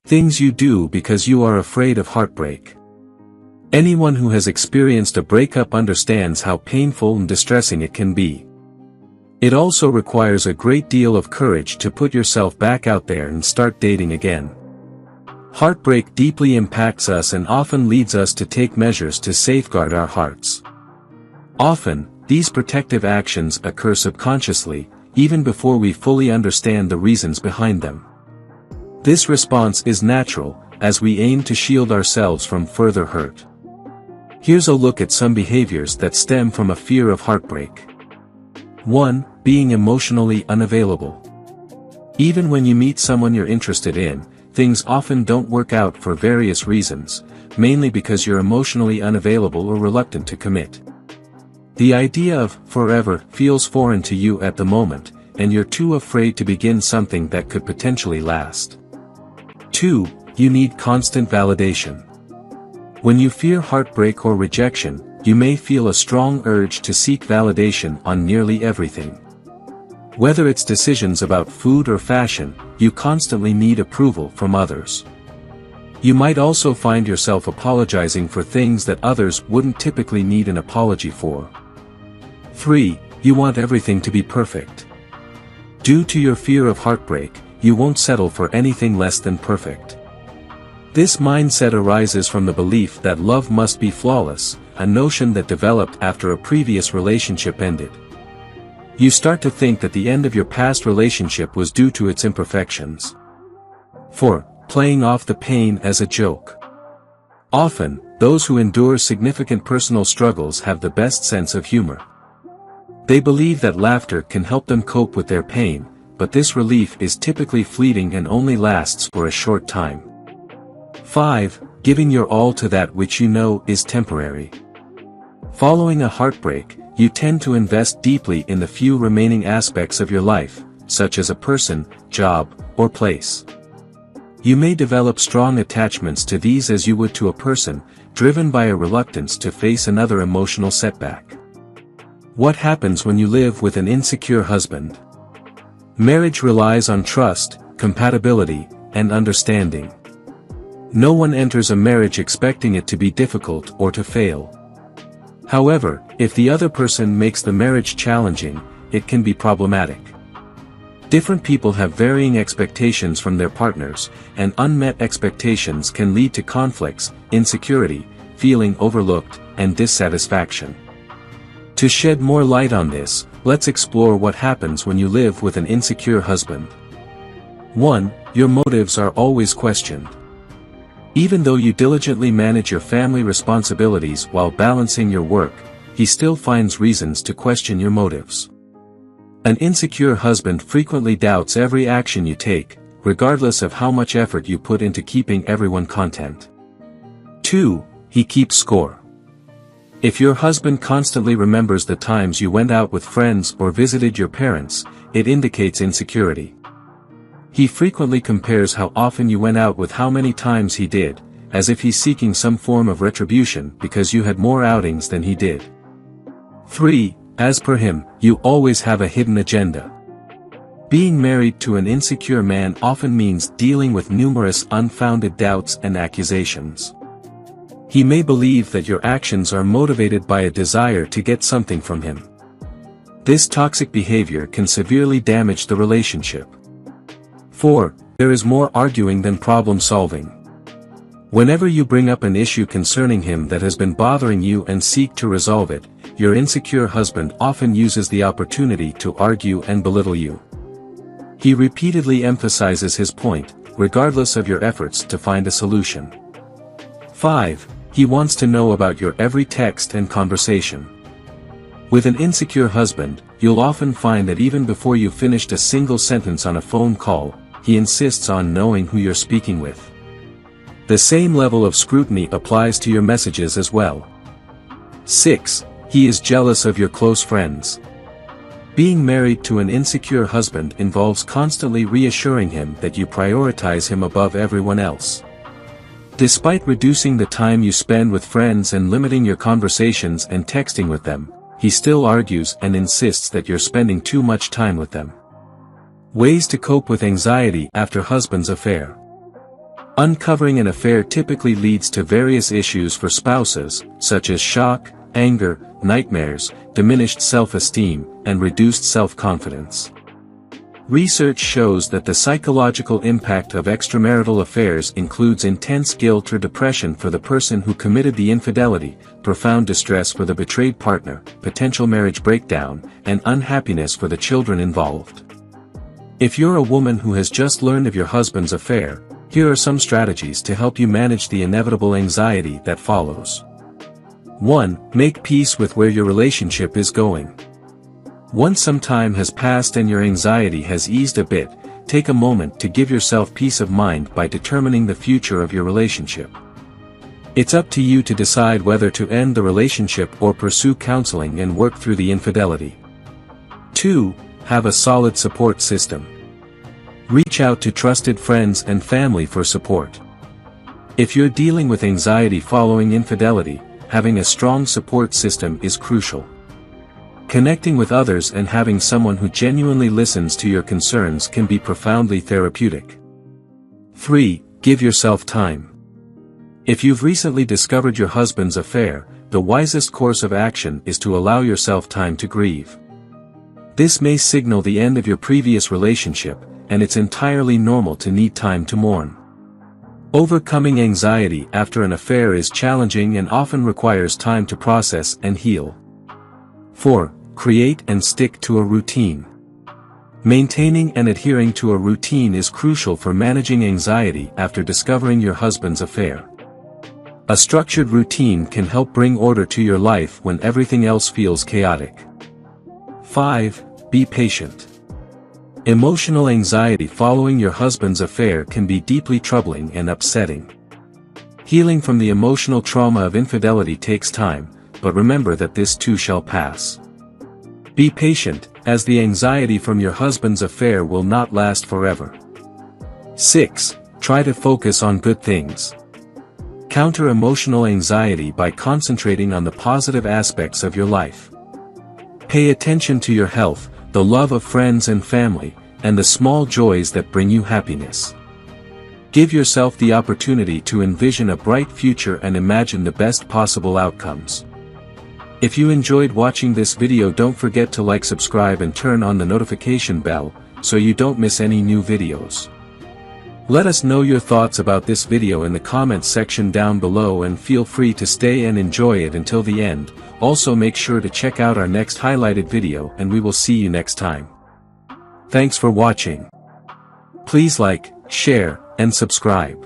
Things you do because you are afraid of heartbreak. Anyone who has experienced a breakup understands how painful and distressing it can be. It also requires a great deal of courage to put yourself back out there and start dating again. Heartbreak deeply impacts us and often leads us to take measures to safeguard our hearts. Often, these protective actions occur subconsciously, even before we fully understand the reasons behind them. This response is natural, as we aim to shield ourselves from further hurt. Here's a look at some behaviors that stem from a fear of heartbreak. 1. Being emotionally unavailable. Even when you meet someone you're interested in, things often don't work out for various reasons, mainly because you're emotionally unavailable or reluctant to commit. The idea of forever feels foreign to you at the moment, and you're too afraid to begin something that could potentially last. 2. You need constant validation. When you fear heartbreak or rejection, you may feel a strong urge to seek validation on nearly everything. Whether it's decisions about food or fashion, you constantly need approval from others. You might also find yourself apologizing for things that others wouldn't typically need an apology for. 3. You want everything to be perfect. Due to your fear of heartbreak, you won't settle for anything less than perfect. This mindset arises from the belief that love must be flawless, a notion that developed after a previous relationship ended. You start to think that the end of your past relationship was due to its imperfections. 4. Playing off the pain as a joke. Often, those who endure significant personal struggles have the best sense of humor. They believe that laughter can help them cope with their pain, but this relief is typically fleeting and only lasts for a short time. 5. Giving your all to that which you know is temporary. Following a heartbreak, you tend to invest deeply in the few remaining aspects of your life, such as a person, job, or place. You may develop strong attachments to these as you would to a person, driven by a reluctance to face another emotional setback. What happens when you live with an insecure husband? Marriage relies on trust, compatibility, and understanding. No one enters a marriage expecting it to be difficult or to fail. However, if the other person makes the marriage challenging, it can be problematic. Different people have varying expectations from their partners, and unmet expectations can lead to conflicts, insecurity, feeling overlooked, and dissatisfaction. To shed more light on this, let's explore what happens when you live with an insecure husband. 1. Your motives are always questioned. Even though you diligently manage your family responsibilities while balancing your work, he still finds reasons to question your motives. An insecure husband frequently doubts every action you take, regardless of how much effort you put into keeping everyone content. 2. He keeps score. If your husband constantly remembers the times you went out with friends or visited your parents, it indicates insecurity. He frequently compares how often you went out with how many times he did, as if he's seeking some form of retribution because you had more outings than he did. 3. As per him, you always have a hidden agenda. Being married to an insecure man often means dealing with numerous unfounded doubts and accusations. He may believe that your actions are motivated by a desire to get something from him. This toxic behavior can severely damage the relationship. 4. There is more arguing than problem solving. Whenever you bring up an issue concerning him that has been bothering you and seek to resolve it, your insecure husband often uses the opportunity to argue and belittle you. He repeatedly emphasizes his point, regardless of your efforts to find a solution. 5. He wants to know about your every text and conversation. With an insecure husband, you'll often find that even before you've finished a single sentence on a phone call, he insists on knowing who you're speaking with. The same level of scrutiny applies to your messages as well. 6. He is jealous of your close friends. Being married to an insecure husband involves constantly reassuring him that you prioritize him above everyone else. Despite reducing the time you spend with friends and limiting your conversations and texting with them, he still argues and insists that you're spending too much time with them. Ways to cope with anxiety after husband's affair. Uncovering an affair typically leads to various issues for spouses, such as shock, anger, nightmares, diminished self-esteem, and reduced self-confidence. Research shows that the psychological impact of extramarital affairs includes intense guilt or depression for the person who committed the infidelity, profound distress for the betrayed partner, potential marriage breakdown, and unhappiness for the children involved. If you're a woman who has just learned of your husband's affair, here are some strategies to help you manage the inevitable anxiety that follows. 1. Make peace with where your relationship is going. Once some time has passed and your anxiety has eased a bit, take a moment to give yourself peace of mind by determining the future of your relationship. It's up to you to decide whether to end the relationship or pursue counseling and work through the infidelity. 2. Have a solid support system. Reach out to trusted friends and family for support. If you're dealing with anxiety following infidelity, having a strong support system is crucial. Connecting with others and having someone who genuinely listens to your concerns can be profoundly therapeutic. 3. Give yourself time. If you've recently discovered your husband's affair, the wisest course of action is to allow yourself time to grieve. This may signal the end of your previous relationship, and it's entirely normal to need time to mourn. Overcoming anxiety after an affair is challenging and often requires time to process and heal. 4. Create and stick to a routine. Maintaining and adhering to a routine is crucial for managing anxiety after discovering your husband's affair. A structured routine can help bring order to your life when everything else feels chaotic. 5. Be patient. Emotional anxiety following your husband's affair can be deeply troubling and upsetting. Healing from the emotional trauma of infidelity takes time, but remember that this too shall pass. Be patient, as the anxiety from your husband's affair will not last forever. 6. Try to focus on good things. Counter emotional anxiety by concentrating on the positive aspects of your life. Pay attention to your health, the love of friends and family, and the small joys that bring you happiness. Give yourself the opportunity to envision a bright future and imagine the best possible outcomes. If you enjoyed watching this video, don't forget to like, subscribe and turn on the notification bell, so you don't miss any new videos. Let us know your thoughts about this video in the comments section down below, and feel free to stay and enjoy it until the end. Also make sure to check out our next highlighted video, and we will see you next time. Thanks for watching. Please like, share, and subscribe.